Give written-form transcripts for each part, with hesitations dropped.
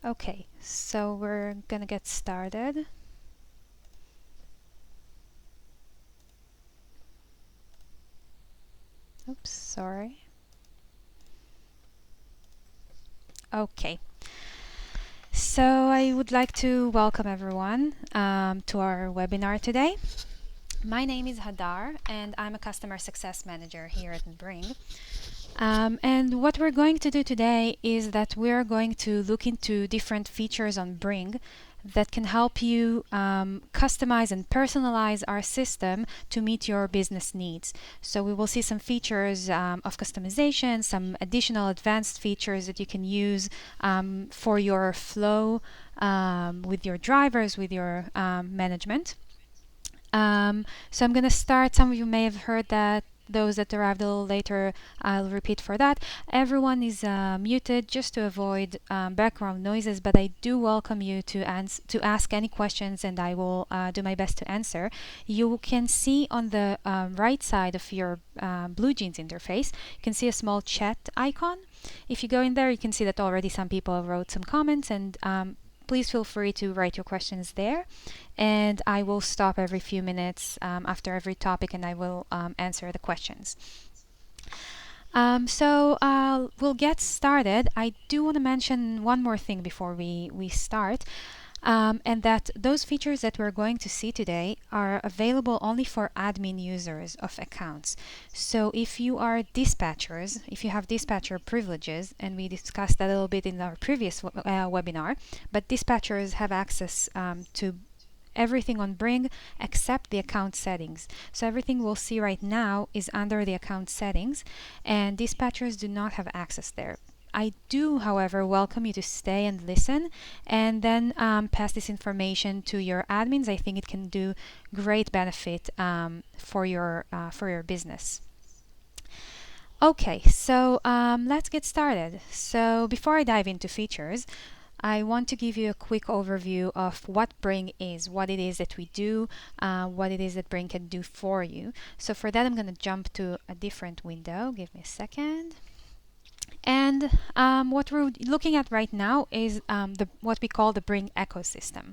Okay, so we're gonna get started. Oops, sorry. Okay, so I would like to welcome everyone to our webinar today. My name is Hadar, and I'm a customer success manager here at Bring. And what we're going to do today is that we're going to look into different features on Bring that can help you customize and personalize our system to meet your business needs. So we will see some features of customization, some additional advanced features that you can use for your flow with your drivers, with your management. So I'm going to start. Some of you may have heard that. Those that arrived a little later, I'll repeat for that. Everyone is muted just to avoid background noises, but I do welcome you to ask any questions, and I will do my best to answer. You can see on the right side of your BlueJeans interface, you can see a small chat icon. If you go in there, you can see that already some people wrote some comments, and please feel free to write your questions there, and I will stop every few minutes after every topic, and I will answer the questions. So we'll get started. I do want to mention one more thing before we start. And that those features that we're going to see today are available only for admin users of accounts. So if you are dispatchers, if you have dispatcher privileges, and we discussed that a little bit in our previous webinar, but dispatchers have access to everything on Bring except the account settings. So everything we'll see right now is under the account settings, and dispatchers do not have access there. I do, however, welcome you to stay and listen, and then pass this information to your admins. I think it can do great benefit for your business. Okay, so let's get started. So before I dive into features, I want to give you a quick overview of what Bring is, what it is that we do, what it is that Bring can do for you. So for that, I'm going to jump to a different window. Give me a second. And what we're looking at right now is what we call the Bring ecosystem.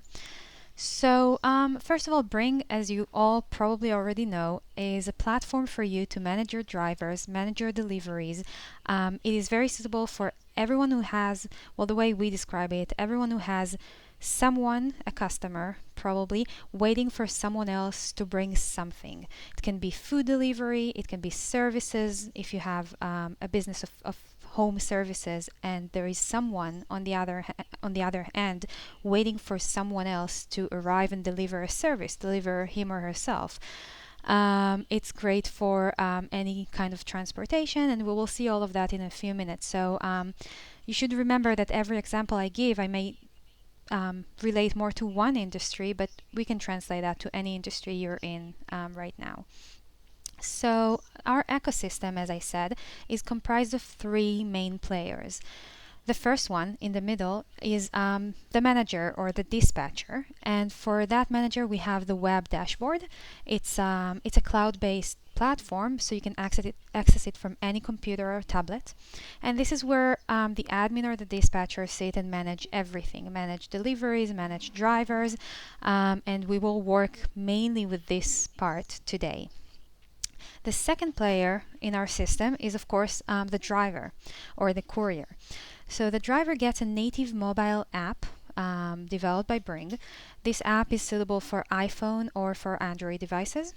So first of all, Bring, as you all probably already know, is a platform for you to manage your drivers, manage your deliveries. It is very suitable for everyone who has, well, the way we describe it, everyone who has someone, a customer, probably waiting for someone else to bring something. It can be food delivery, it can be services. If you have a business of home services, and there is someone on the other end waiting for someone else to arrive and deliver a service, deliver him or herself. It's great for any kind of transportation, and we will see all of that in a few minutes. So you should remember that every example I give, I may relate more to one industry, but we can translate that to any industry you're in right now. So our ecosystem, as I said, is comprised of three main players. The first one in the middle is the manager or the dispatcher, and for that manager we have the web dashboard. It's a cloud-based platform, so you can access it from any computer or tablet, and this is where the admin or the dispatcher sit and manage everything, manage deliveries, manage drivers, and we will work mainly with this part today. The second player in our system is, of course, the driver or the courier. So the driver gets a native mobile app developed by Bring. This app is suitable for iPhone or for Android devices.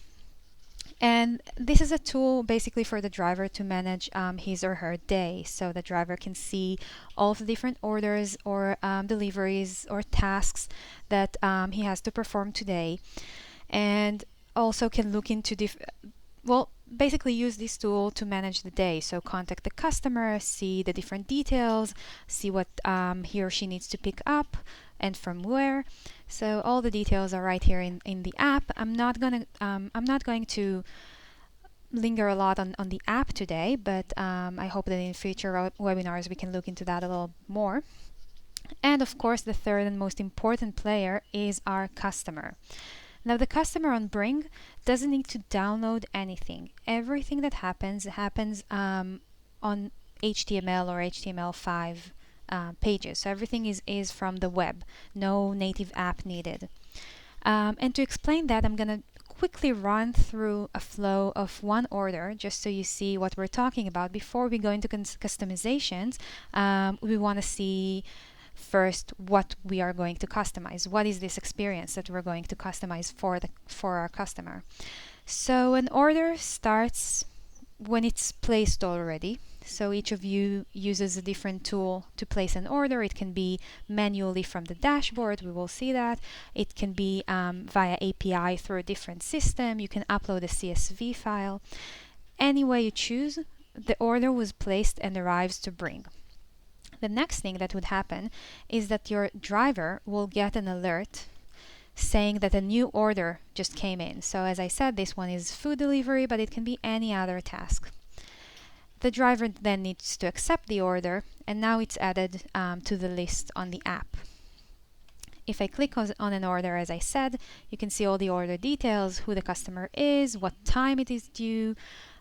And this is a tool basically for the driver to manage his or her day. So the driver can see all of the different orders or deliveries or tasks that he has to perform today, and also can look into basically use this tool to manage the day. So contact the customer, see the different details, see what he or she needs to pick up and from where. So all the details are right here in the app. I'm not going to linger a lot on the app today, but I hope that in future webinars we can look into that a little more. And of course, the third and most important player is our customer. Now, the customer on Bring doesn't need to download anything. Everything that happens on HTML or HTML5 pages. So everything is from the web, no native app needed. And to explain that, I'm going to quickly run through a flow of one order just so you see what we're talking about. Before we go into customizations, we want to see first what we are going to customize. What is this experience that we're going to customize for our customer? So an order starts when it's placed already. So each of you uses a different tool to place an order. It can be manually from the dashboard, we will see that. It can be via API through a different system. You can upload a CSV file. Any way you choose, the order was placed and arrives to Bring. The next thing that would happen is that your driver will get an alert saying that a new order just came in. So as I said, this one is food delivery, but it can be any other task. The driver then needs to accept the order, and now it's added to the list on the app. If I click on an order, as I said, you can see all the order details, who the customer is, what time it is due,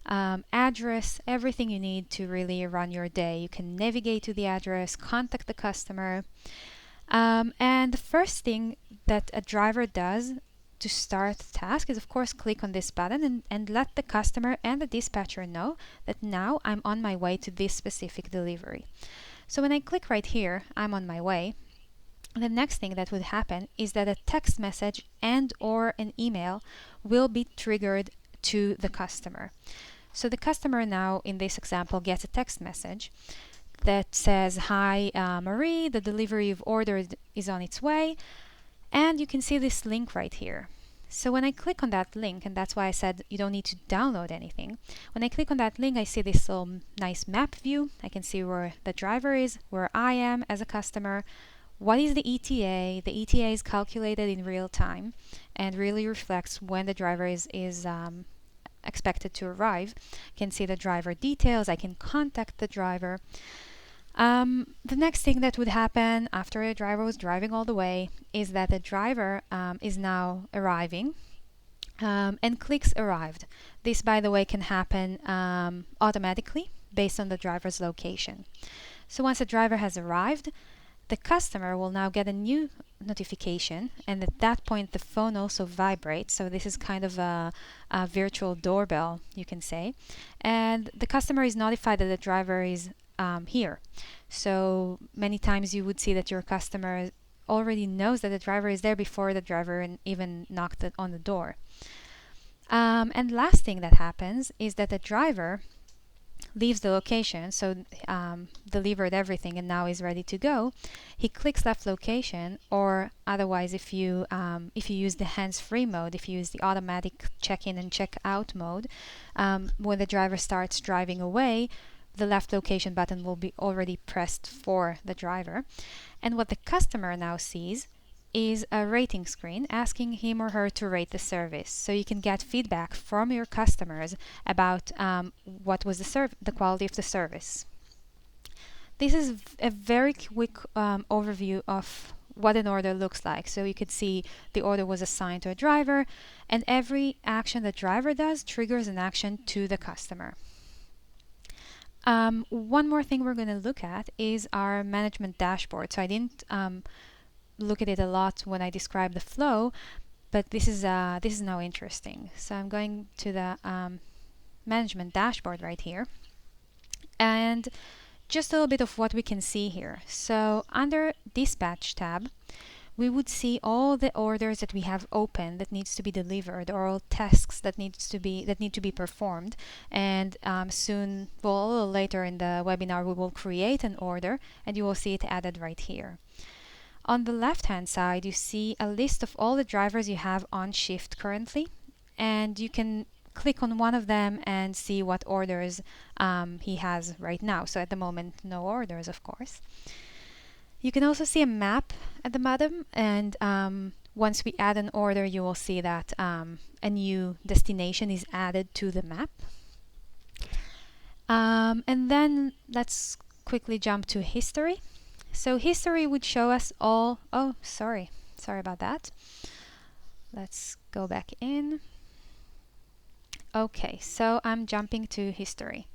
address, everything you need to really run your day. You can navigate to the address, contact the customer. And the first thing that a driver does to start the task is, of course, click on this button and let the customer and the dispatcher know that now I'm on my way to this specific delivery. So when I click right here, I'm on my way. The next thing that would happen is that a text message and or an email will be triggered to the customer. So the customer now, in this example, gets a text message that says, "Hi, Marie, the delivery you've ordered is on its way." And you can see this link right here. So when I click on that link, and that's why I said you don't need to download anything. When I click on that link, I see this little nice map view. I can see where the driver is, where I am as a customer. What is the ETA? The ETA is calculated in real time and really reflects when the driver is expected to arrive. I can see the driver details. I can contact the driver. The next thing that would happen after a driver was driving all the way is that the driver is now arriving and clicks arrived. This, by the way, can happen automatically based on the driver's location. So once the driver has arrived, the customer will now get a new notification, and at that point the phone also vibrates. So this is kind of a virtual doorbell, you can say, and the customer is notified that the driver is here. So many times you would see that your customer already knows that the driver is there before the driver even knocked on the door. And last thing that happens is that the driver leaves the location, so delivered everything and now is ready to go. He clicks left location, or otherwise if you use the hands-free mode, if you use the automatic check-in and check-out mode, when the driver starts driving away, the left location button will be already pressed for the driver. And what the customer now sees is a rating screen asking him or her to rate the service. So you can get feedback from your customers about what was the quality of the service. This is a very quick overview of what an order looks like. So you could see the order was assigned to a driver, and every action the driver does triggers an action to the customer. One more thing we're going to look at is our management dashboard. So I didn't look at it a lot when I described the flow, but this is now interesting. So I'm going to the management dashboard right here, and just a little bit of what we can see here. So under dispatch tab, we would see all the orders that we have open that needs to be delivered, or all tasks that need to be performed. And soon, well, a little later in the webinar, we will create an order, and you will see it added right here. On the left-hand side, you see a list of all the drivers you have on shift currently, and you can click on one of them and see what orders he has right now. So at the moment, no orders, of course. You can also see a map at the bottom, and once we add an order, you will see that a new destination is added to the map. And then let's quickly jump to history. So history would show us all, oh, sorry about that. Let's go back in. Okay, so I'm jumping to history.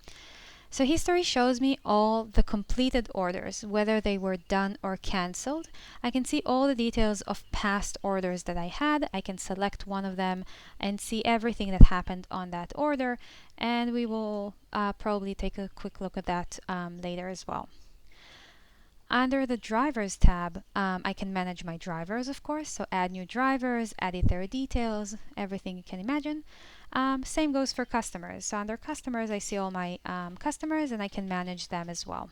So history shows me all the completed orders, whether they were done or canceled. I can see all the details of past orders that I had. I can select one of them and see everything that happened on that order, and we will probably take a quick look at that later as well. Under the drivers tab, I can manage my drivers, of course, so add new drivers, edit their details, everything you can imagine. Same goes for customers. So under customers, I see all my customers and I can manage them as well.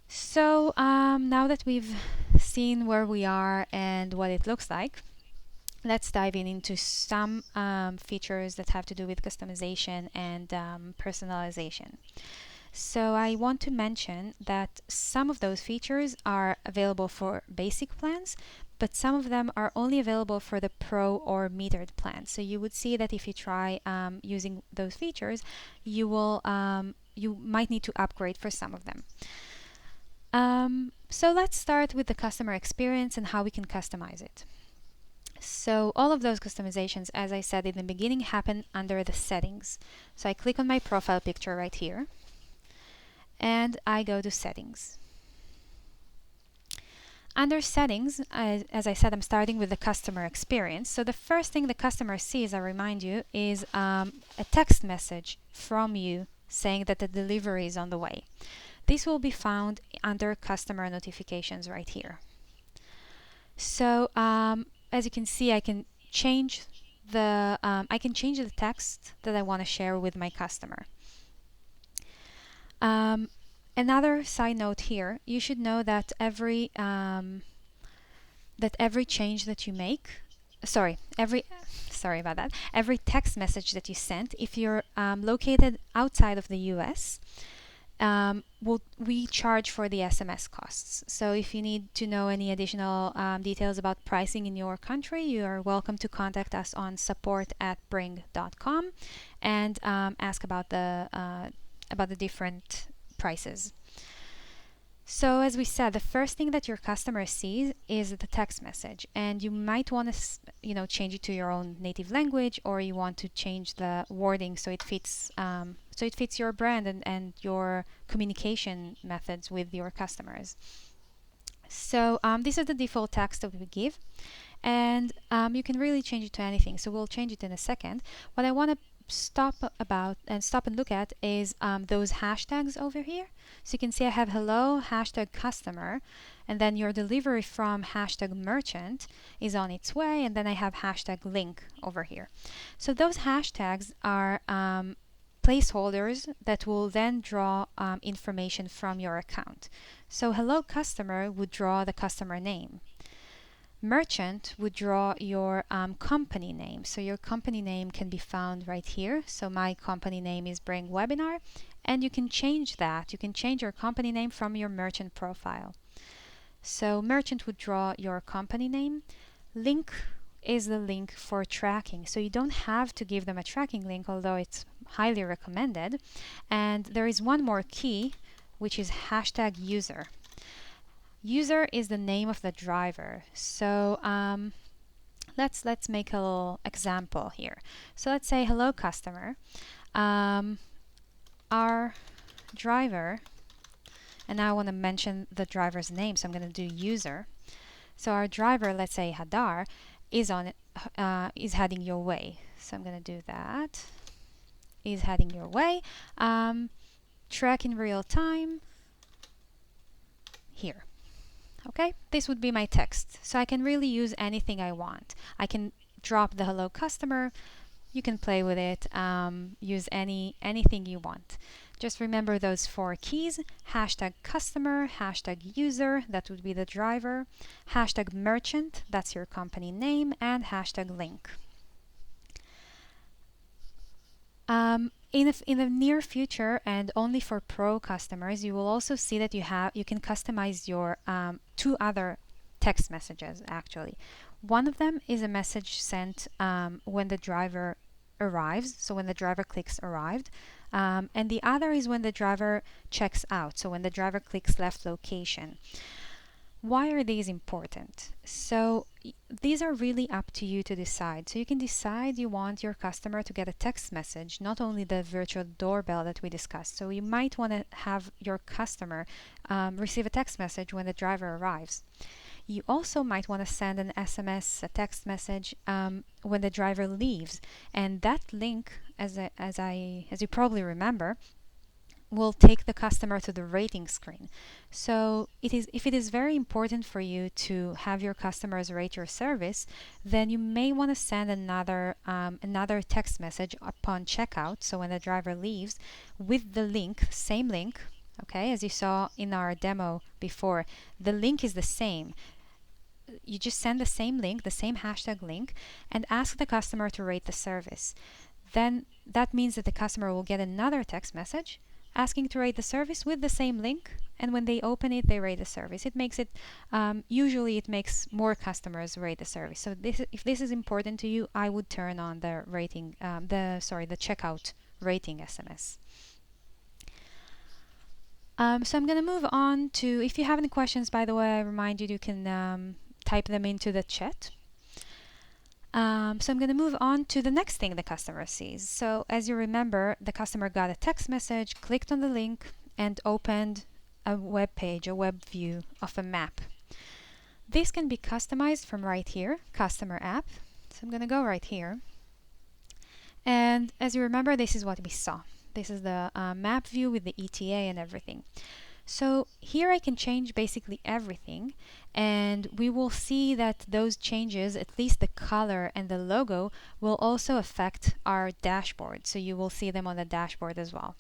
So now that we've seen where we are and what it looks like, let's dive into some features that have to do with customization and personalization. So I want to mention that some of those features are available for basic plans, but some of them are only available for the pro or metered plan. So you would see that if you try using those features, you might need to upgrade for some of them. So let's start with the customer experience and how we can customize it. So all of those customizations, as I said in the beginning, happen under the settings. So I click on my profile picture right here, and I go to settings. Under settings, as I said, I'm starting with the customer experience. So the first thing the customer sees, I remind you, is a text message from you saying that the delivery is on the way. This will be found under customer notifications right here. So as you can see, I can change the text that I want to share with my customer. Another side note here, you should know that every change that you make, every text message that you send, if you're located outside of the US, we charge for the SMS costs. So if you need to know any additional details about pricing in your country, you are welcome to contact us on support@bring.com and ask about the different prices. So as we said, the first thing that your customer sees is the text message, and you might want to change it to your own native language, or you want to change the wording so it fits your brand and your communication methods with your customers. So this is the default text that we give, and you can really change it to anything. So we'll change it in a second. What I want to stop and look at is those hashtags over here. So you can see I have hello #customer, and then your delivery from #merchant is on its way, and then I have #link over here. So those hashtags are placeholders that will then draw information from your account. So hello customer would draw the customer name. Merchant would draw your company name. So your company name can be found right here. So my company name is BRINGG WEBINAR, and you can change that. You can change your company name from your merchant profile. So merchant would draw your company name. Link is the link for tracking. So you don't have to give them a tracking link, although it's highly recommended. And there is one more key, which is #user. User is the name of the driver. So let's make a little example here. So let's say hello customer. Our driver, and now I want to mention the driver's name, so I'm going to do user. So our driver, let's say Hadar, is heading your way. So I'm going to do that. Is heading your way. Track in real time here. Okay, this would be my text. So I can really use anything I want. I can drop the hello customer. You can play with it. Use anything you want. Just remember those 4 keys: #customer, #user, that would be the driver, #merchant, that's your company name, and #link. In the near future, and only for pro customers, you will also see that you can customize your 2 other text messages actually. One of them is a message sent when the driver arrives, so when the driver clicks arrived, and the other is when the driver checks out, so when the driver clicks left location. Why are these important? So these are really up to you to decide. So you can decide you want your customer to get a text message, not only the virtual doorbell that we discussed. So you might want to have your customer receive a text message when the driver arrives. You also might want to send an SMS, a text message, when the driver leaves. And that link, as you probably remember, will take the customer to the rating screen. So if it is very important for you to have your customers rate your service, then you may want to send another text message upon checkout. So when the driver leaves, with the link, same link. Okay, as you saw in our demo before, the link is the same. You just send the same link, the same hashtag link, and ask the customer to rate the service. Then that means that the customer will get another text message asking to rate the service with the same link, and when they open it, they rate the service. It makes it usually it makes more customers rate the service. So if this is important to you, I would turn on the rating, the checkout rating SMS. So I'm going to move on to, if you have any questions, by the way, I remind you can type them into the chat. So I'm going to move on to the next thing the customer sees. So as you remember, the customer got a text message, clicked on the link, and opened a web page, a web view of a map. This can be customized from right here, Customer App. So I'm going to go right here. And as you remember, this is what we saw. This is the map view with the ETA and everything. So here I can change basically everything, and we will see that those changes, at least the color and the logo, will also affect our dashboard. So you will see them on the dashboard as well.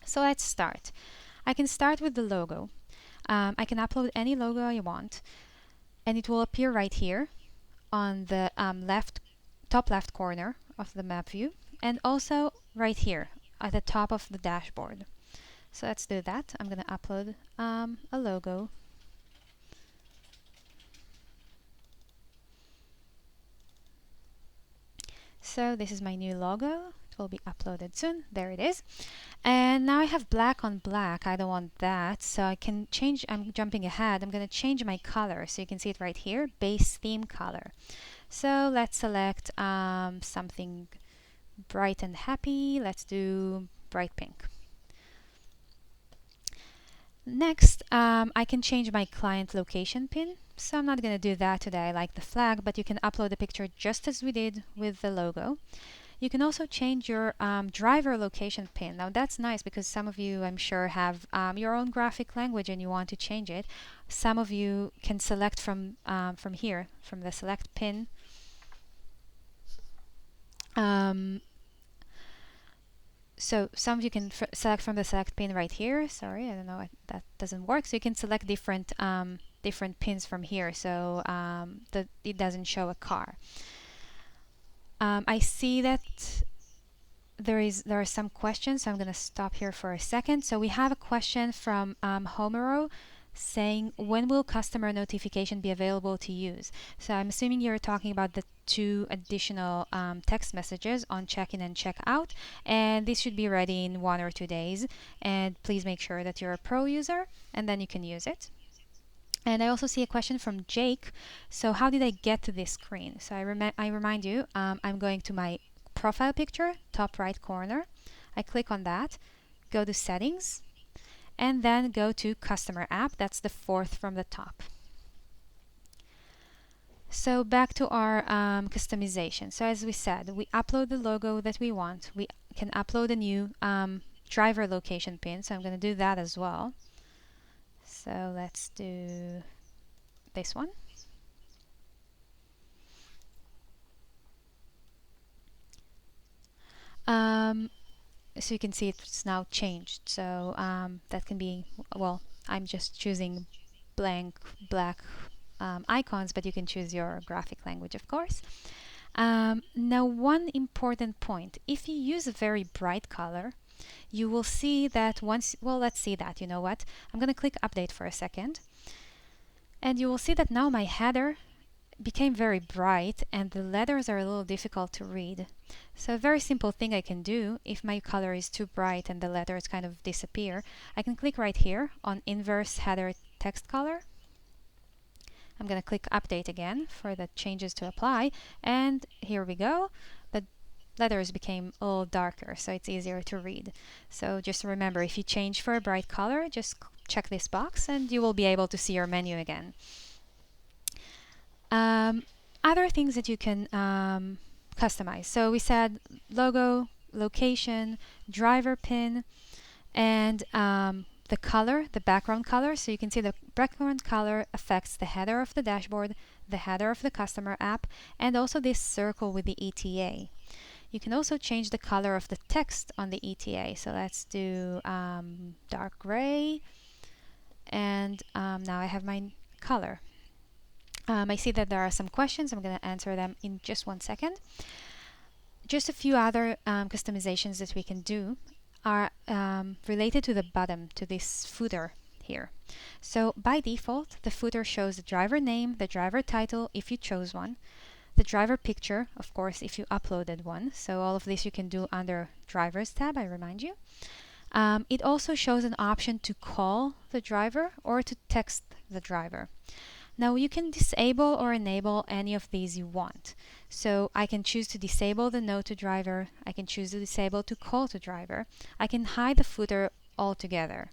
So let's start. I can start with the logo. I can upload any logo I want, and it will appear right here on the top left corner of the map view, and also right here at the top of the dashboard. So let's do that. I'm going to upload a logo. So this is my new logo. It will be uploaded soon. There it is. And now I have black on black. I don't want that. So I can change. I'm jumping ahead. I'm going to change my color. So you can see it right here. Base theme color. So let's select something bright and happy. Let's do bright pink. Next, I can change my client location pin. So I'm not going to do that today. I like the flag, but you can upload a picture just as we did with the logo. You can also change your driver location pin. Now that's nice because some of you, I'm sure, have your own graphic language and you want to change it. Some of you can select from here, from the select pin. So some of you can select from the select pin right here. Sorry, I don't know, that doesn't work. So you can select different pins from here, so that it doesn't show a car. I see that there are some questions, so I'm going to stop here for a second. So we have a question from Homero saying, when will customer notification be available to use? So I'm assuming you're talking about the 2 additional text messages on check-in and check-out, and this should be ready in 1 or 2 days. And please make sure that you're a pro user, and then you can use it. And I also see a question from Jake. So how did I get to this screen? So I remind you, I'm going to my profile picture, top right corner. I click on that, go to settings, and then go to Customer App. That's the 4th from the top. So back to our customization. So as we said, we upload the logo that we want. We can upload a new driver location pin. So I'm going to do that as well. So let's do this one. So you can see it's now changed. So that can be, well, I'm just choosing blank black icons, but you can choose your graphic language, of course. Now, one important point: if you use a very bright color, you will see that let's see that. You know what? I'm going to click update for a second, and you will see that now my header became very bright and the letters are a little difficult to read. So a very simple thing I can do, if my color is too bright and the letters kind of disappear, I can click right here on inverse header text color, I'm going to click update again for the changes to apply, and here we go. The letters became a little darker, so it's easier to read. So just remember, if you change for a bright color, just check this box and you will be able to see your menu again. Other things that you can customize. So we said logo, location, driver pin, and the color, the background color. So you can see the background color affects the header of the dashboard, the header of the customer app, and also this circle with the ETA. You can also change the color of the text on the ETA. So let's do dark gray, and now I have my color. I see that there are some questions. I'm going to answer them in just 1 second. Just a few other customizations that we can do are related to the bottom, to this footer here. So by default, the footer shows the driver name, the driver title if you chose one, the driver picture, of course, if you uploaded one. So all of this you can do under Drivers tab, I remind you. It also shows an option to call the driver or to text the driver. Now you can disable or enable any of these you want. So I can choose to disable the note to driver. I can choose to disable to call to driver. I can hide the footer altogether.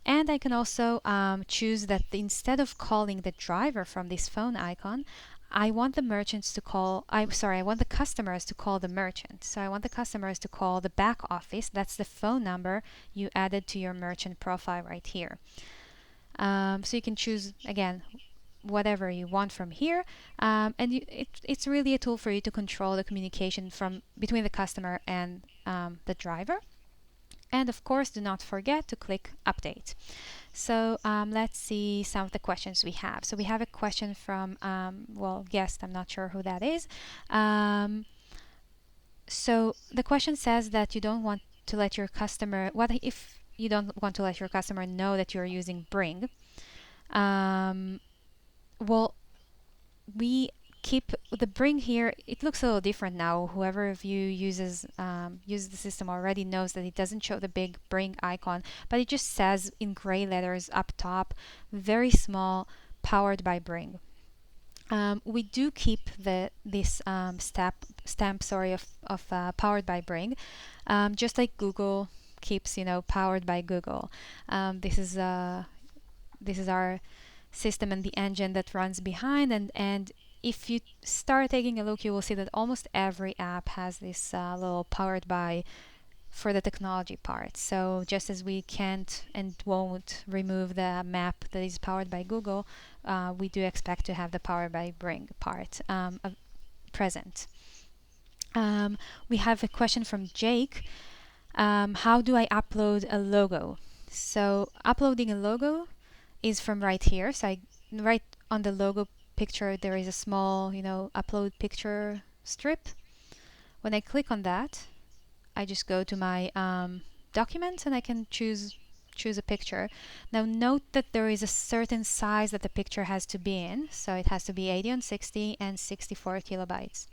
And I can also choose that instead of calling the driver from this phone icon, I want the merchants to call, I want the customers to call the merchant. So I want the customers to call the back office. That's the phone number you added to your merchant profile right here. So you can choose, again, whatever you want from here, and it's really a tool for you to control the communication between the customer and the driver. And of course, do not forget to click update. So let's see some of the questions we have. So we have a question from guest. I'm not sure who that is. So the question says that you don't want to let your customer, what if you don't want to let your customer know that you're using BRINGG? Well, we keep the BRINGG here. It looks a little different now. Whoever of you uses the system already knows that it doesn't show the big BRINGG icon, but it just says in gray letters up top, very small, powered by BRINGG. We do keep this stamp of powered by BRINGG, just like Google keeps, powered by Google. This is our system and the engine that runs behind, and if you start taking a look, you will see that almost every app has this little powered by for the technology part. So just as we can't and won't remove the map that is powered by Google, we do expect to have the powered by BRINGG part present. We have a question from Jake. How do I upload a logo? So uploading a logo is from right here. So right on the logo picture, there is a small, upload picture strip. When I click on that, I just go to my documents and I can choose a picture. Now note that there is a certain size that the picture has to be in. So it has to be 80x60 and 64 kilobytes.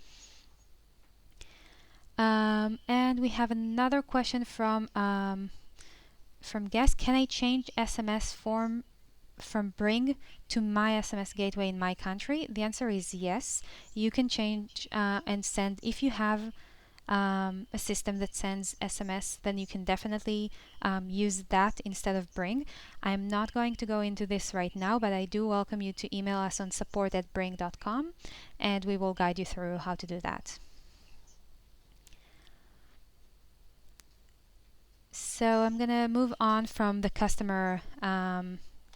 And we have another question from guest. Can I change SMS form from BRINGG to my SMS gateway in my country? The answer is yes. You can change and send. If you have a system that sends SMS, then you can definitely use that instead of BRINGG. I'm not going to go into this right now, but I do welcome you to email us on support@bring.com and we will guide you through how to do that. So I'm going to move on from the customer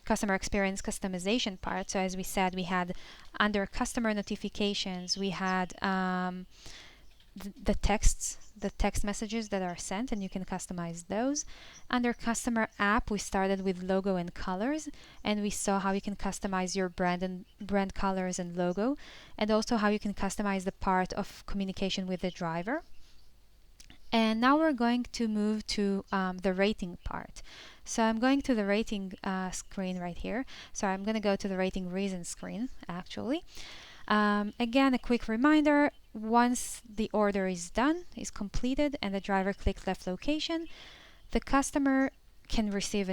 experience customization part. So as we said, we had under customer notifications, we had the text messages that are sent, and you can customize those. Under customer app, we started with logo and colors, and we saw how you can customize your brand colors and logo, and also how you can customize the part of communication with the driver. And now we're going to move to the rating part. So I'm going to the rating screen right here. So I'm going to go to the rating reason screen, actually. Again, a quick reminder, once the order is done, is completed, and the driver clicked left location, the customer can receive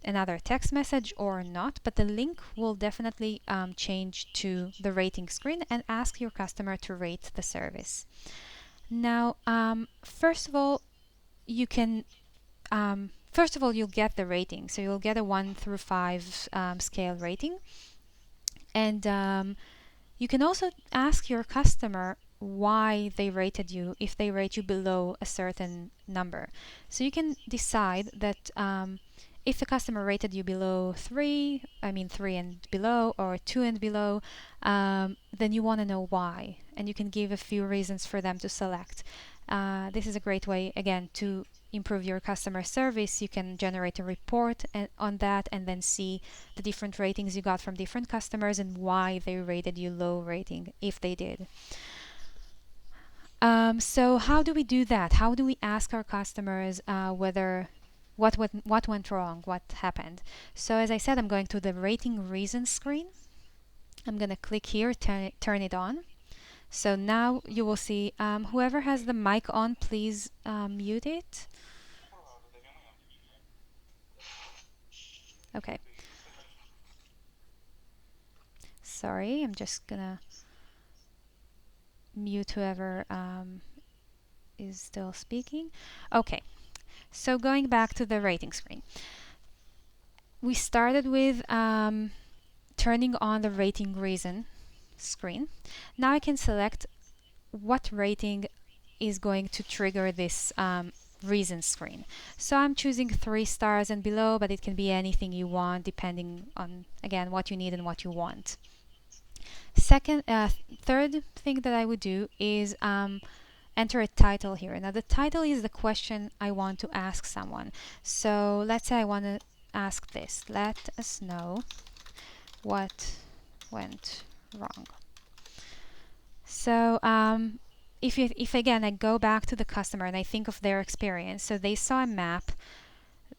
another text message or not, but the link will definitely change to the rating screen and ask your customer to rate the service. Now, first of all, you can first of all, you'll get the rating. So you'll get a 1 through 5 scale rating. And you can also ask your customer why they rated you if they rate you below a certain number. So you can decide that if the customer rated you below 3, I mean 3 and below, or 2 and below, then you want to know why. And you can give a few reasons for them to select. This is a great way, again, to improve your customer service. You can generate a report on that and then see the different ratings you got from different customers and why they rated you low rating, if they did. So how do we do that? How do we ask our customers what went wrong, what happened? So as I said, I'm going to the rating reasons screen. I'm going to click here, turn it on. So now you will see whoever has the mic on, please mute it. Okay. Sorry, I'm just gonna mute whoever is still speaking. Okay, so going back to the rating screen. We started with turning on the rating reason screen. Now I can select what rating is going to trigger this reason screen. So I'm choosing 3 stars and below, but it can be anything you want depending on, again, what you need and what you want. Third thing that I would do is enter a title here. Now the title is the question I want to ask someone. So let's say I want to ask this: let us know what went wrong. So if again I go back to the customer and I think of their experience, so they saw a map,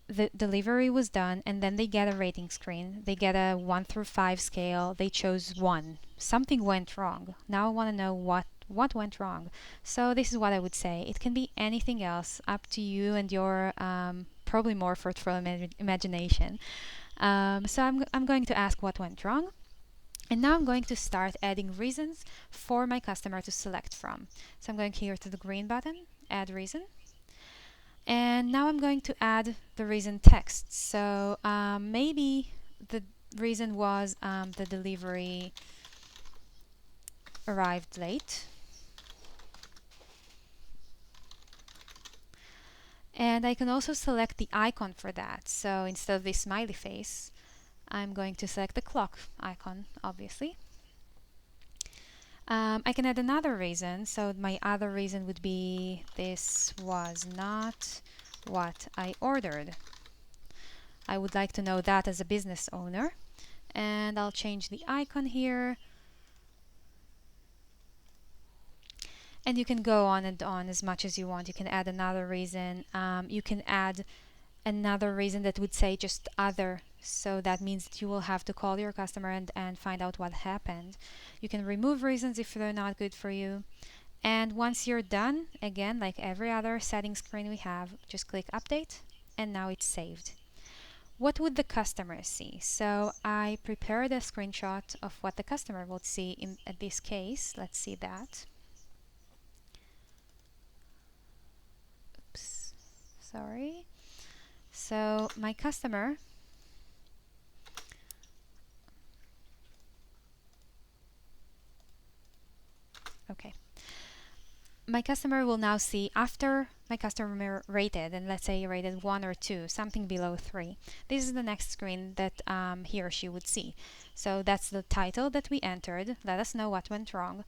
the delivery was done, and then they get a rating screen. They get a 1 through 5 scale. They chose 1. Something went wrong. Now I want to know what went wrong. So this is what I would say. It can be anything else, up to you and your probably more fertile imagination. So I'm going to ask what went wrong. And now I'm going to start adding reasons for my customer to select from. So I'm going here to the green button, add reason. And now I'm going to add the reason text. So maybe the reason was the delivery arrived late. And I can also select the icon for that. So instead of this smiley face, I'm going to select the clock icon, obviously. I can add another reason. So my other reason would be this was not what I ordered. I would like to know that as a business owner. And I'll change the icon here. And you can go on and on as much as you want. You can add another reason. You can add another reason that would say just other. So that means that you will have to call your customer and find out what happened. You can remove reasons if they're not good for you. And once you're done, again, like every other settings screen we have, just click update, and now it's saved. What would the customer see? So I prepared a screenshot of what the customer would see in this case. Let's see that. Oops, sorry. So my customer my customer will now see after my customer rated, and let's say rated 1 or 2, something below 3. This is the next screen that he or she would see. So that's the title that we entered. Let us know what went wrong.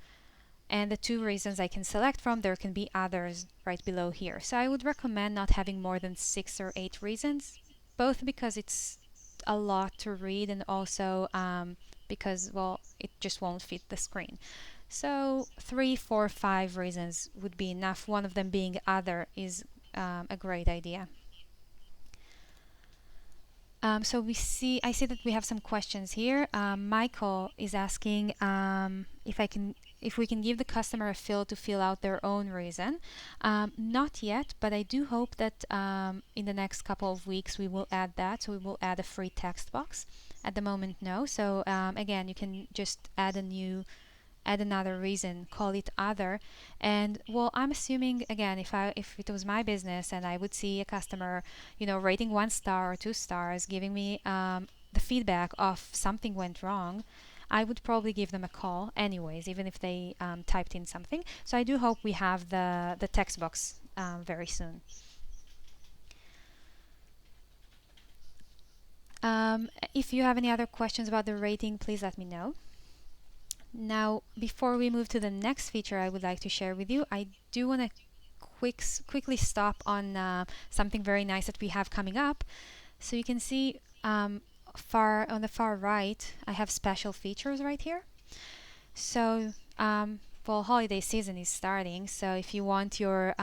And the 2 reasons I can select from. There can be others right below here. So I would recommend not having more than 6 or 8 reasons, both because it's a lot to read and also because, well, it just won't fit the screen. So 3, 4, 5 reasons would be enough. One of them being other is a great idea. So I see that we have some questions here. Michael is asking if I can if we can give the customer a field to fill out their own reason. Not yet, but I do hope that in the next couple of weeks we will add that. So we will add a free text box. At the moment, no. So again, you can just add another reason, call it other. And well, I'm assuming again, if it was my business and I would see a customer, rating 1 star or 2 stars, giving me the feedback of something went wrong, I would probably give them a call anyways, even if they typed in something. So I do hope we have the text box very soon. If you have any other questions about the rating, please let me know. Now, before we move to the next feature I would like to share with you, I do want to quickly stop on something very nice that we have coming up. So you can see on the far right, I have special features right here. So, well, holiday season is starting. So if you want your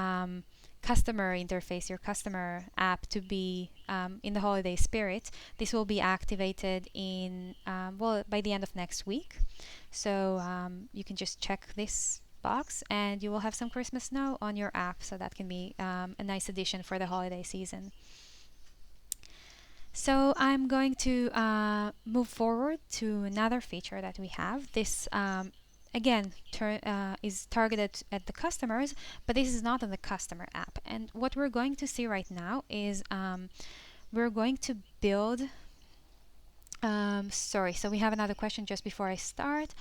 customer interface, your customer app to be in the holiday spirit, this will be activated by the end of next week. So you can just check this box and you will have some Christmas snow on your app. So that can be a nice addition for the holiday season. So I'm going to move forward to another feature that we have. This again is targeted at the customers, but this is not on the customer app. And what we're going to see right now is we're going to build sorry, so we have another question just before I start.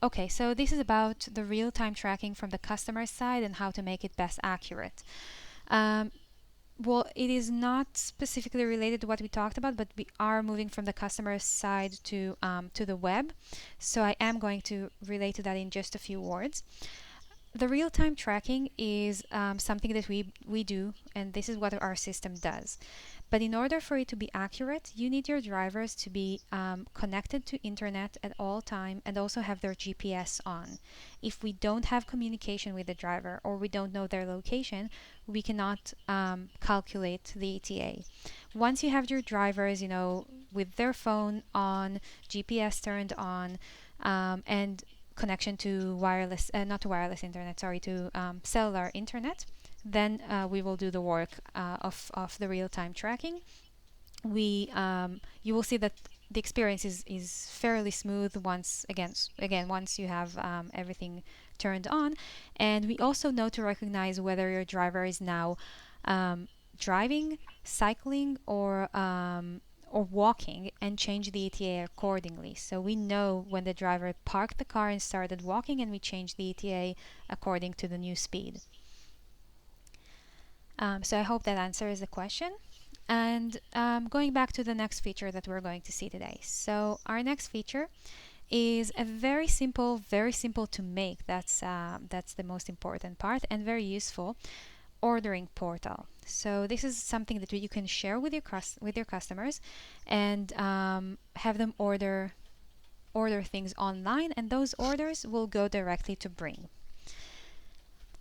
Okay, so this is about the real-time tracking from the customer side and how to make it best accurate. Well, it is not specifically related to what we talked about, but we are moving from the customer side to the web. So I am going to relate to that in just a few words. The real-time tracking is something that we do, and this is what our system does. But in order for it to be accurate, you need your drivers to be connected to internet at all time and also have their GPS on. If we don't have communication with the driver or we don't know their location, we cannot calculate the ETA. Once you have your drivers, with their phone on, GPS turned on, and connection to not to wireless internet, sorry, to cellular internet, then we will do the work of the real-time tracking. You will see that the experience is fairly smooth once you have everything turned on, and we also know to recognize whether your driver is now driving, cycling, or walking, and change the ETA accordingly. So we know when the driver parked the car and started walking, and we change the ETA according to the new speed. So I hope that answers the question. And going back to the next feature that we're going to see today. So our next feature is a very simple to make. That's the most important part, and very useful ordering portal. So this is something that you can share with your customers and have them order things online, and those orders will go directly to BRINGG.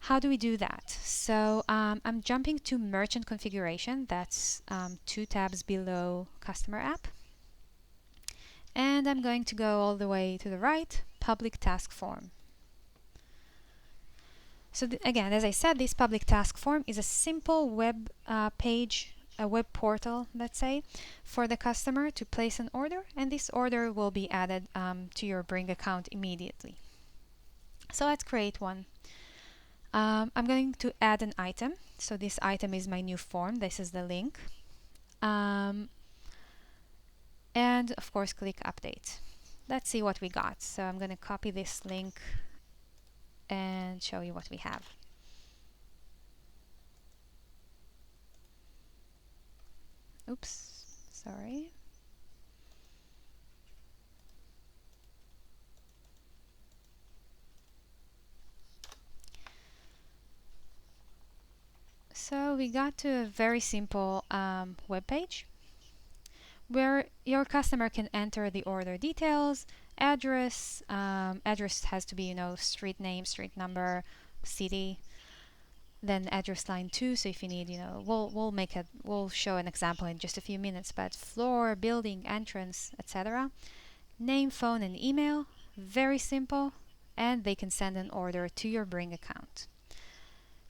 How do we do that? So I'm jumping to merchant configuration. That's 2 tabs below customer app. And I'm going to go all the way to the right, public task form. So again, as I said, this public task form is a simple web page, a web portal, let's say, for the customer to place an order, and this order will be added to your BRINGG account immediately. So let's create one. I'm going to add an item. So this item is my new form. This is the link. And of course, click update. Let's see what we got. So I'm going to copy this link and show you what we have. Oops, sorry. So we got to a very simple web page where your customer can enter the order details, address. Address has to be, street name, street number, city. Then address line 2. So if you need, we'll show an example in just a few minutes. But floor, building, entrance, etc. Name, phone, and email. Very simple. and they can send an order to your BRINGG account.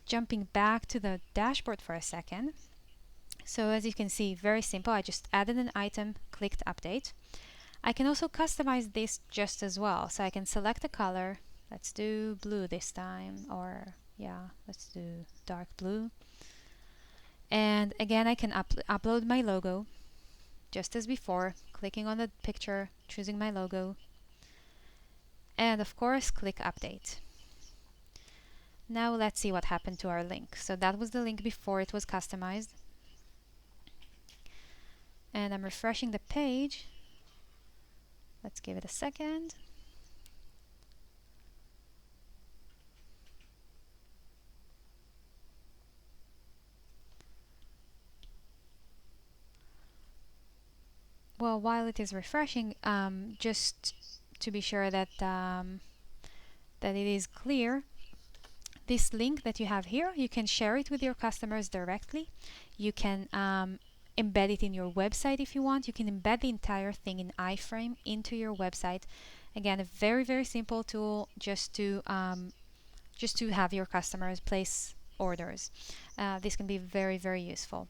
Jumping back to the dashboard for a second. So as you can see, very simple. I just added an item, clicked update. I can also customize this just as well. So I can select a color. Let's do blue this time, or yeah, let's do dark blue. And again, I can upload my logo just as before, clicking on the picture, choosing my logo, and of course click update. Now let's see what happened to our link. So that was the link before it was customized. And I'm refreshing the page. Let's give it a second. Well, while it is refreshing, just to be sure that that it is clear, this link that you have here, you can share it with your customers directly. You can embed it in your website if you want. You can embed the entire thing in iframe into your website. Again, a very, very simple tool just to have your customers place orders. This can be very, very useful.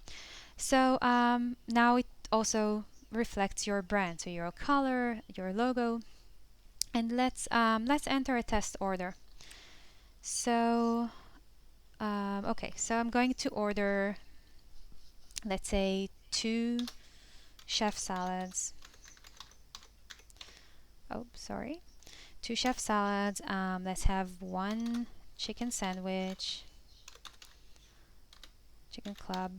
So now it also reflects your brand, so your color, your logo, and let's enter a test order. So okay, so I'm going to order, let's say, 2 chef salads. Oh, sorry. 2 chef salads. Let's have 1 chicken sandwich, chicken club,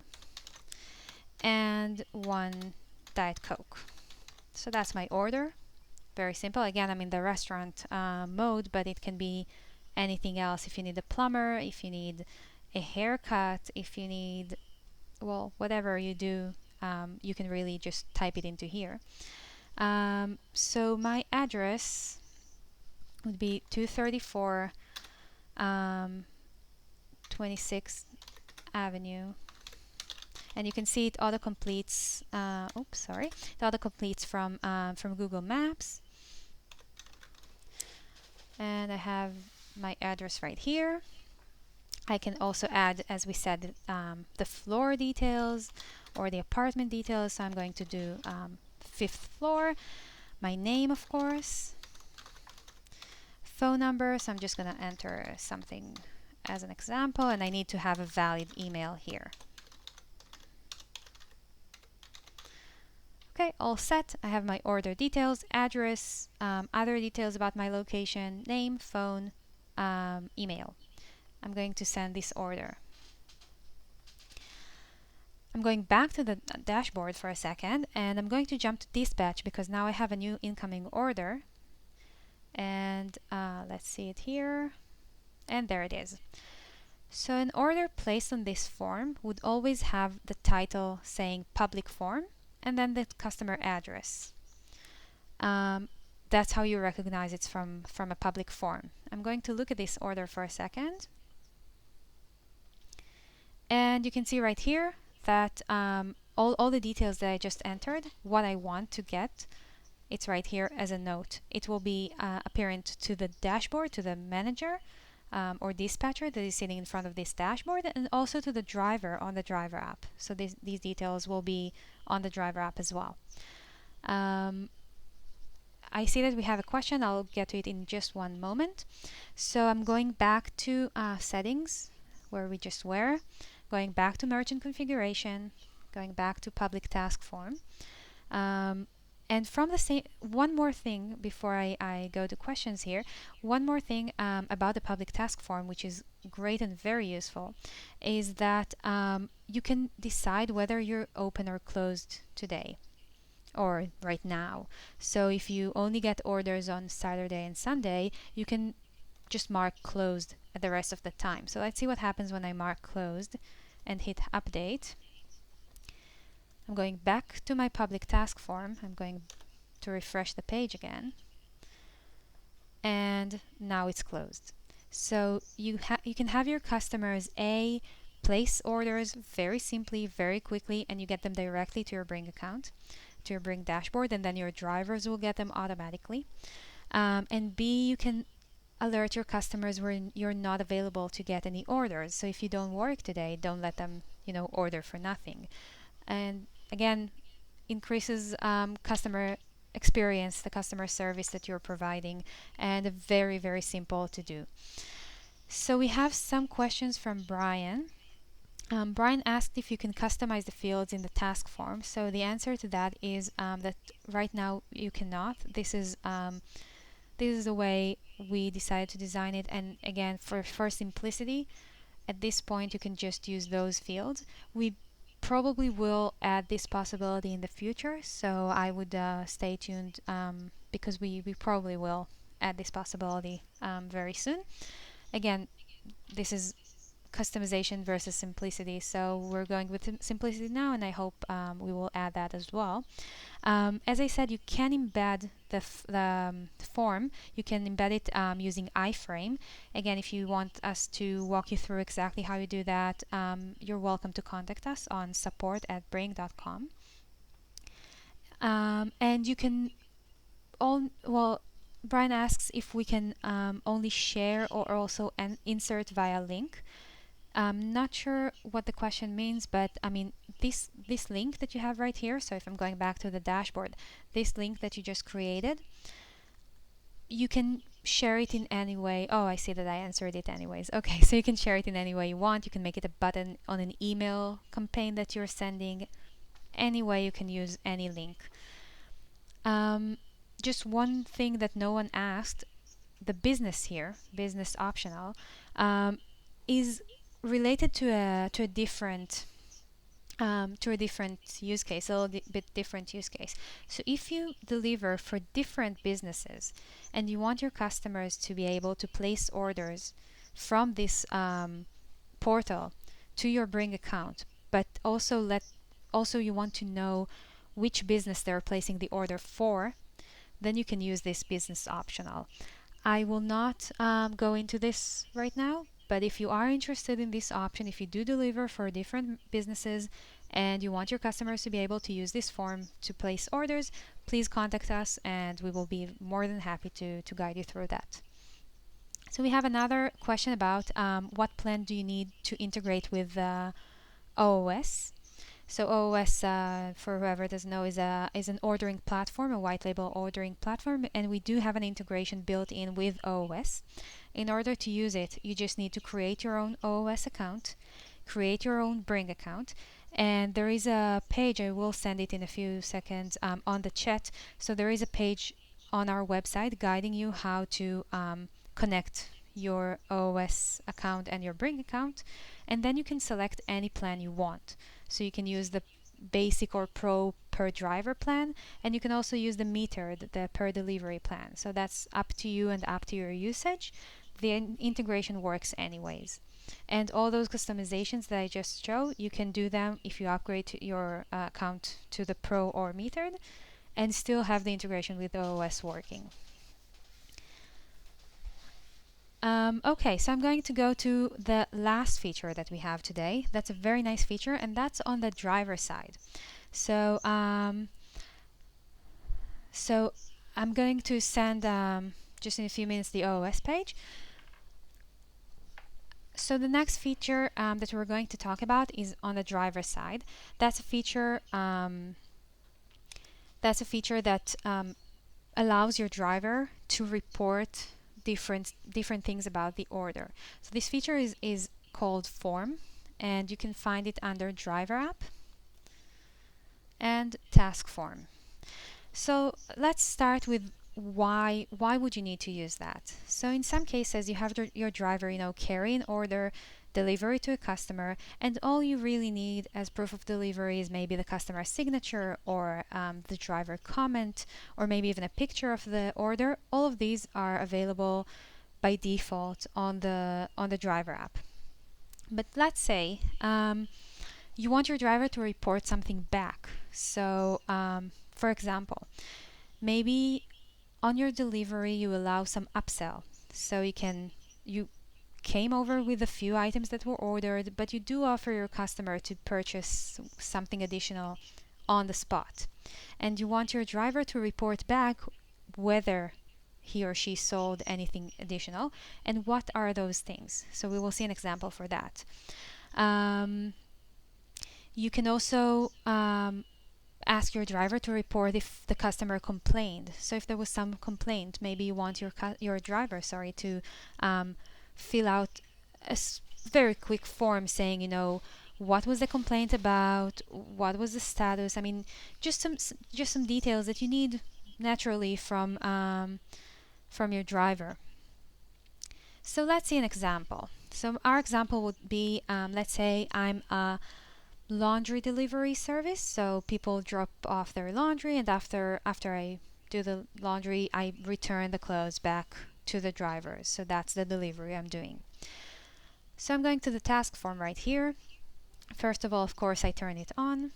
and 1 Diet Coke. So that's my order. Very simple. Again, I'm in the restaurant mode, but it can be anything else. If you need a plumber, if you need a haircut, if you need, well, whatever you do, you can really just type it into here. So my address would be 234 26th Avenue. And you can see it auto-completes, oops, sorry. It auto-completes from Google Maps. And I have my address right here. I can also add, as we said, the floor details or the apartment details. So I'm going to do 5th floor. My name, of course. Phone number. So I'm just going to enter something as an example. And I need to have a valid email here. Okay, all set. I have my order details, address, other details about my location, name, phone, email. I'm going to send this order. I'm going back to the dashboard for a second, and I'm going to jump to dispatch because now I have a new incoming order. And let's see it here. And there it is. So an order placed on this form would always have the title saying public form and then the customer address. That's how you recognize it's from a public form. I'm going to look at this order for a second. And you can see right here that all the details that I just entered, what I want to get, it's right here as a note. It will be apparent to the dashboard, to the manager or dispatcher that is sitting in front of this dashboard, and also to the driver on the driver app. So these details will be on the driver app as well. I see that we have a question. I'll get to it in just one moment. So I'm going back to settings where we just were, going back to merchant configuration, going back to public task form. And from the same, one more thing before I go to questions here, one more thing about the public task form, which is great and very useful, is that you can decide whether you're open or closed today or right now. So if you only get orders on Saturday and Sunday, you can just mark closed at the rest of the time. So let's see what happens when I mark closed and hit update. I'm going back to my public task form. I'm going to refresh the page again. And now it's closed. So you can have your customers place orders very simply, very quickly, and you get them directly to your BRINGG account, to your BRINGG dashboard, and then your drivers will get them automatically. And B, you can alert your customers when you're not available to get any orders. So if you don't work today, don't let them, order for nothing. And again, increases customer experience, the customer service that you're providing, and very, very simple to do. So we have some questions from Brian. Brian asked if you can customize the fields in the task form. So the answer to that is that right now you cannot. This is the way we decided to design it. And again, for simplicity, at this point you can just use those fields. We probably will add this possibility in the future, so I would stay tuned because we probably will add this possibility very soon. Again, this is customization versus simplicity, so we're going with simplicity now, and I hope we will add that as well. As I said, you can embed the form. You can embed it using iframe. Again, if you want us to walk you through exactly how you do that, you're welcome to contact us on support@bring.com. And you can Brian asks if we can only share or also insert via link. I'm not sure what the question means, but I mean this link that you have right here. So if I'm going back to the dashboard, this link that you just created, you can share it in any way. Oh, I see that I answered it anyways. Okay, so you can share it in any way you want. You can make it a button on an email campaign that you're sending. Any way you can use any link. Just one thing that no one asked, the business here, business optional, is related to a different use case, a little bit different use case. So if you deliver for different businesses and you want your customers to be able to place orders from this portal to your Bring account, but also you want to know which business they're placing the order for, then you can use this business optional. I will not go into this right now, but if you are interested in this option, if you do deliver for different businesses and you want your customers to be able to use this form to place orders, please contact us and we will be more than happy to guide you through that. So we have another question about what plan do you need to integrate with OOS. So OOS, for whoever doesn't know, is an ordering platform, a white label ordering platform, and we do have an integration built in with OOS. In order to use it, you just need to create your own OOS account, create your own Bring account, and there is a page, I will send it in a few seconds on the chat. So there is a page on our website guiding you how to connect your OOS account and your Bring account, and then you can select any plan you want. So you can use the basic or pro per driver plan, and you can also use the metered, the per delivery plan. So that's up to you and up to your usage. The integration works anyways. And all those customizations that I just showed, you can do them if you upgrade your account to the pro or metered and still have the integration with OOS working. Okay, so I'm going to go to the last feature that we have today. That's a very nice feature, and that's on the driver side. So, I'm going to send just in a few minutes the OOS page. So the next feature that we're going to talk about is on the driver side. That's a feature. That allows your driver to report different things about the order. So this feature is called Form, and you can find it under Driver App and Task Form. So let's start with why would you need to use that? So in some cases you have your driver, carry an order, deliver it to a customer, and all you really need as proof of delivery is maybe the customer signature or the driver comment, or maybe even a picture of the order. All of these are available by default on the driver app. But let's say you want your driver to report something back. So for example, maybe on your delivery you allow some upsell. So you came over with a few items that were ordered, but you do offer your customer to purchase something additional on the spot. And you want your driver to report back whether he or she sold anything additional, and what are those things. So we will see an example for that. You can also ask your driver to report if the customer complained. So if there was some complaint, maybe you want your driver, to fill out a very quick form saying, what was the complaint about, what was the status. I mean, just some details that you need naturally from your driver. So let's see an example. So our example would be, let's say I'm a laundry delivery service. So people drop off their laundry, and after I do the laundry, I return the clothes back to the drivers. So that's the delivery I'm doing. So I'm going to the task form right here. First of all, of course, I turn it on.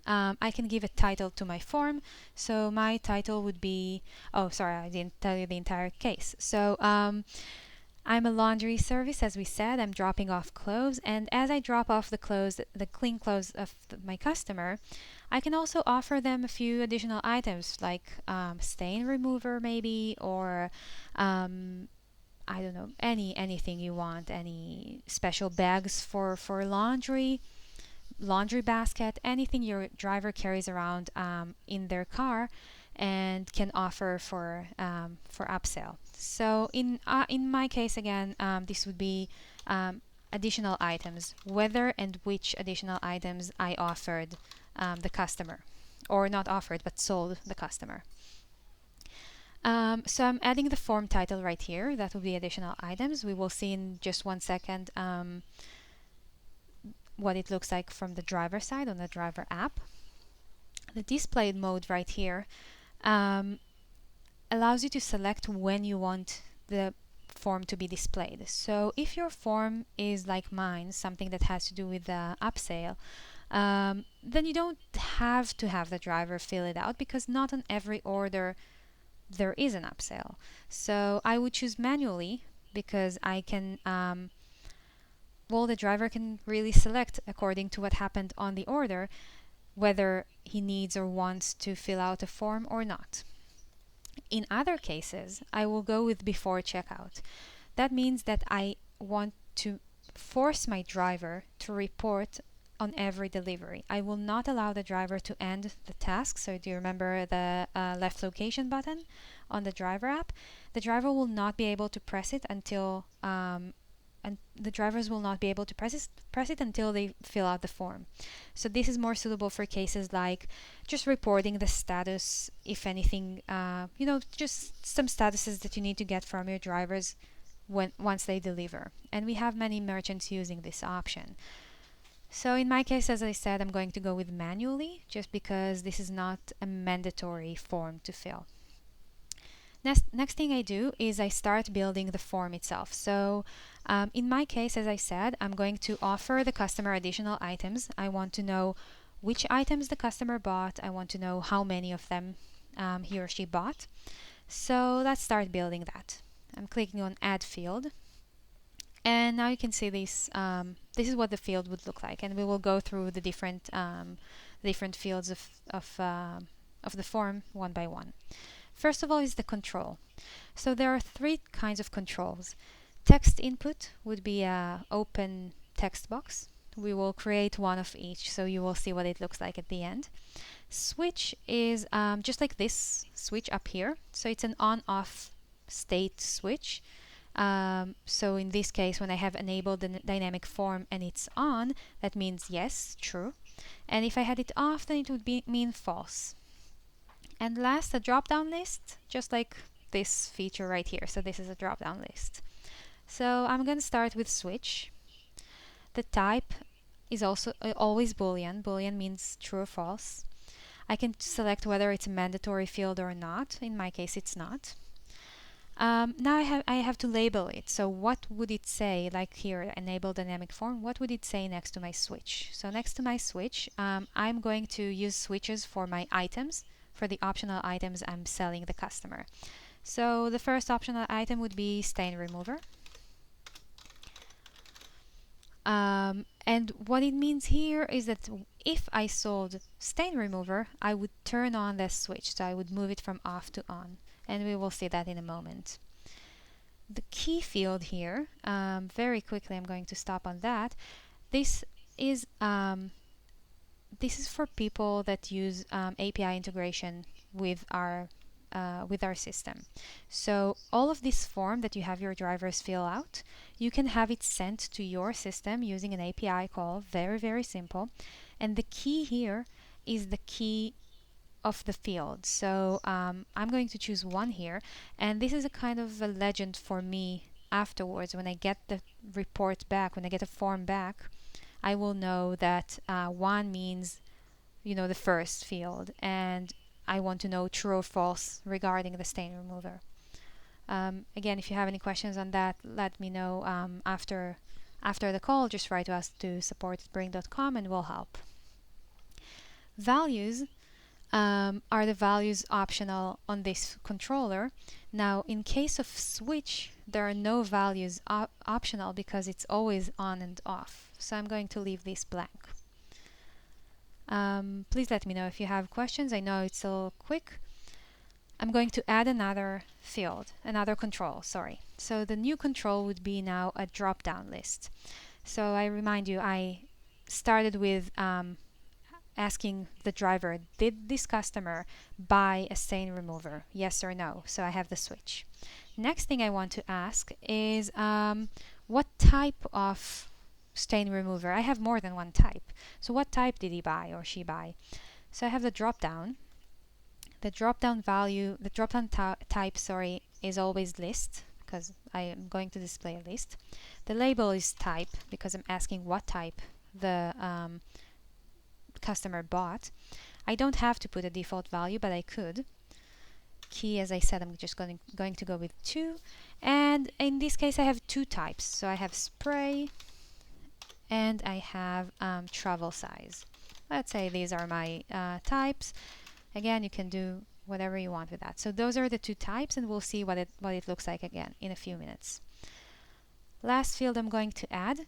I can give a title to my form. So my title would be, oh, sorry, I didn't tell you the entire case. So I'm a laundry service, as we said. I'm dropping off clothes, and as I drop off the clothes, the clean clothes of my customer, I can also offer them a few additional items like stain remover maybe, or I don't know, anything you want, any special bags for laundry basket, anything your driver carries around in their car and can offer for upsell. So in my case again, this would be additional items, whether and which additional items I offered the customer, or not offered but sold the customer. So I'm adding the form title right here. That will be additional items. We will see in just 1 second what it looks like from the driver side on the driver app. The display mode right here allows you to select when you want the form to be displayed. So if your form is like mine, something that has to do with the upsell, then you don't have to have the driver fill it out, because not on every order there is an upsell. So I would choose manually, because I can the driver can really select according to what happened on the order whether he needs or wants to fill out a form or not. In other cases, I will go with before checkout. That means that I want to force my driver to report on every delivery. I will not allow the driver to end the task. So do you remember the left location button on the driver app? The driver will not be able to press it until and the drivers will not be able to press it until they fill out the form. So this is more suitable for cases like just reporting the status, if anything, just some statuses that you need to get from your drivers once they deliver. And we have many merchants using this option. So in my case, as I said, I'm going to go with manually, just because this is not a mandatory form to fill. Next thing I do is I start building the form itself. So in my case, as I said, I'm going to offer the customer additional items. I want to know which items the customer bought. I want to know how many of them he or she bought. So let's start building that. I'm clicking on Add Field. And now you can see this. This is what the field would look like, and we will go through the different fields of the form one by one. First of all is the control. So there are 3 kinds of controls. Text input would be an open text box. We will create one of each, so you will see what it looks like at the end. Switch is just like this switch up here. So it's an on-off state switch. So in this case, when I have enabled the dynamic form and it's on, that means yes, true. And if I had it off, then it would mean false. And last, a drop-down list, just like this feature right here. So this is a drop-down list. So I'm going to start with switch. The type is also always Boolean. Boolean means true or false. I can select whether it's a mandatory field or not. In my case, it's not. Now I have to label it. So what would it say, like here, enable dynamic form, what would it say next to my switch? So next to my switch, I'm going to use switches for my items, for the optional items I'm selling the customer. So the first optional item would be stain remover. And what it means here is that if I sold stain remover, I would turn on the switch. So I would move it from off to on. and we will see that in a moment. The key field here, very quickly I'm going to stop on that. This is for people that use API integration with our system. So all of this form that you have your drivers fill out, you can have it sent to your system using an API call. Very, very simple. And the key here is the key of the field. So I'm going to choose one here, and this is a kind of a legend for me afterwards. When I get the report back, when I get a form back, I will know that one means, the first field, and I want to know true or false regarding the stain remover. Again, if you have any questions on that, let me know after the call. Just write to us to support@bring.com and we'll help. Values are the values optional on this controller. Now, in case of switch, there are no values optional because it's always on and off. So I'm going to leave this blank. Please let me know if you have questions. I know it's a little quick. I'm going to add another field, another control, sorry. So the new control would be now a drop-down list. So I remind you, I started with asking the driver, did this customer buy a stain remover? Yes or no? So I have the switch. Next thing I want to ask is what type of stain remover? I have more than one type. So what type did he buy or she buy? So I have the drop down. The drop down value, the drop down type, sorry, is always list because I am going to display a list. The label is type because I'm asking what type the customer bought. I don't have to put a default value, but I could. Key, as I said, I'm just going to go with 2. And in this case, I have 2 types. So I have spray and I have travel size. Let's say these are my types. Again, you can do whatever you want with that. So those are the 2 types, and we'll see what it looks like again in a few minutes. Last field I'm going to add.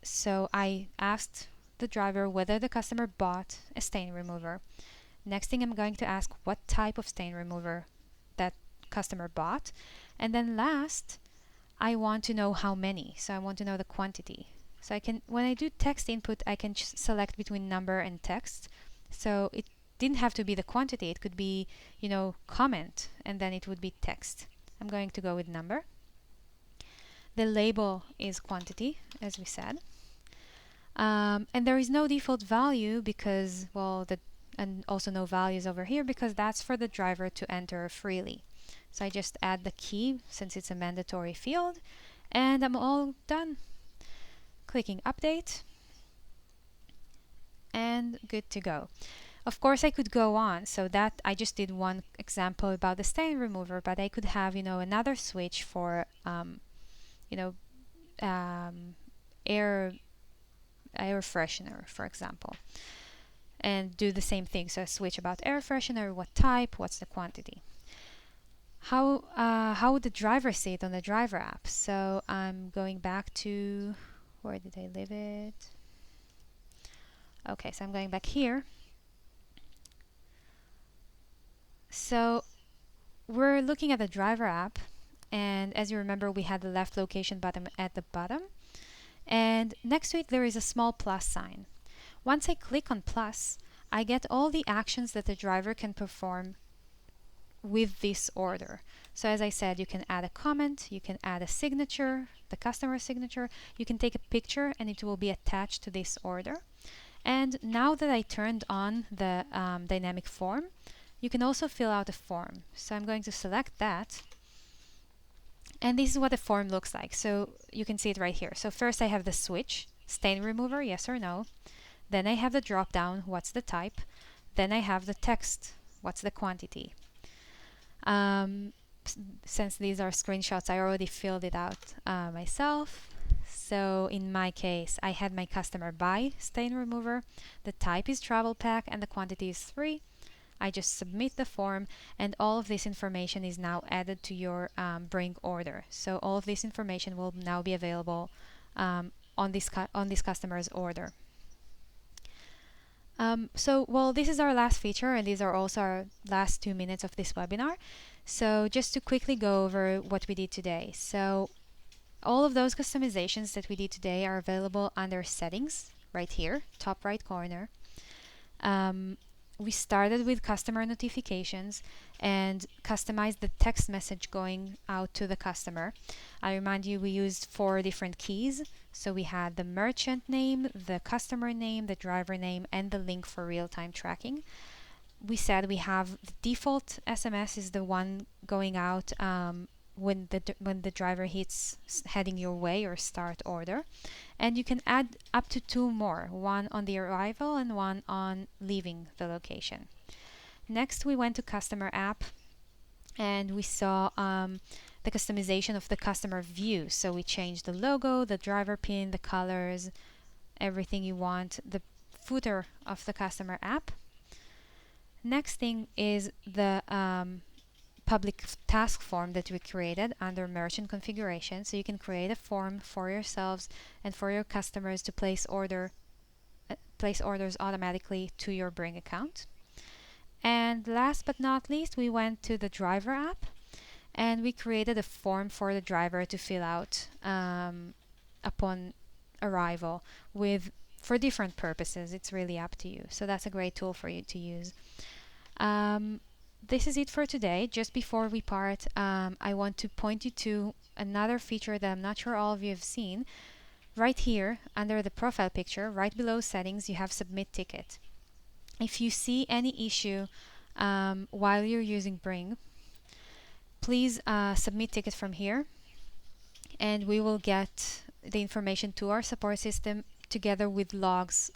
So I asked the driver whether the customer bought a stain remover. Next thing I'm going to ask what type of stain remover that customer bought. And then last, I want to know how many. So I want to know the quantity. So I can, when I do text input, I can select between number and text. So it didn't have to be the quantity. It could be, comment, and then it would be text. I'm going to go with number. The label is quantity, as we said. And there is no default value because, and also no values over here because that's for the driver to enter freely. So I just add the key since it's a mandatory field, and I'm all done. Clicking update, and good to go. Of course, I could go on. So that I just did one example about the stain remover, but I could have, another switch for, air freshener, for example, and do the same thing. So switch about air freshener, what type, what's the quantity. How would the driver see it on the driver app? So I'm going back to, where did I leave it? Okay, so I'm going back here. So we're looking at the driver app, and as you remember, we had the left location button at the bottom, and next to it there is a small plus sign. Once I click on plus, I get all the actions that the driver can perform with this order. So as I said, you can add a comment, you can add a signature, the customer signature, you can take a picture and it will be attached to this order. And now that I turned on the dynamic form, you can also fill out a form. So I'm going to select that. And this is what the form looks like. So you can see it right here. So first I have the switch, stain remover, yes or no. Then I have the drop down, what's the type. Then I have the text, what's the quantity. Since these are screenshots, I already filled it out myself. So in my case, I had my customer buy stain remover. The type is travel pack and the quantity is 3. I just submit the form, and all of this information is now added to your Bring order. So all of this information will now be available on this customer's order. This is our last feature, and these are also our last 2 minutes of this webinar. So just to quickly go over what we did today. So all of those customizations that we did today are available under settings right here, top right corner. We started with customer notifications and customized the text message going out to the customer. I remind you we used 4 different keys. So we had the merchant name, the customer name, the driver name, and the link for real-time tracking. We said we have the default SMS is the one going out when the driver hits heading your way or start order, and you can add up to 2 more, one on the arrival and one on leaving the location. Next, we went to customer app and we saw the customization of the customer view. So we changed the logo, the driver pin, the colors, everything you want, the footer of the customer app. Next thing is the public task form that we created under merchant configuration. So you can create a form for yourselves and for your customers to place orders automatically to your BRINGG account. And last but not least, we went to the driver app and we created a form for the driver to fill out upon arrival for different purposes. It's really up to you. So that's a great tool for you to use. This is it for today. Just before we part, I want to point you to another feature that I'm not sure all of you have seen. Right here, under the profile picture, right below settings, you have Submit Ticket. If you see any issue while you're using BRINGG, please submit ticket from here, and we will get the information to our support system together with logs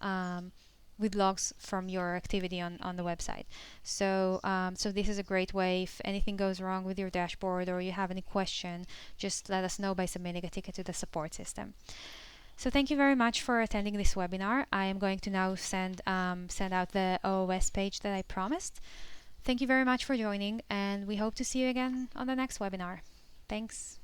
from your activity on the website. So this is a great way. If anything goes wrong with your dashboard or you have any question, just let us know by submitting a ticket to the support system. So thank you very much for attending this webinar. I am going to now send out the OOS page that I promised. Thank you very much for joining, and we hope to see you again on the next webinar. Thanks.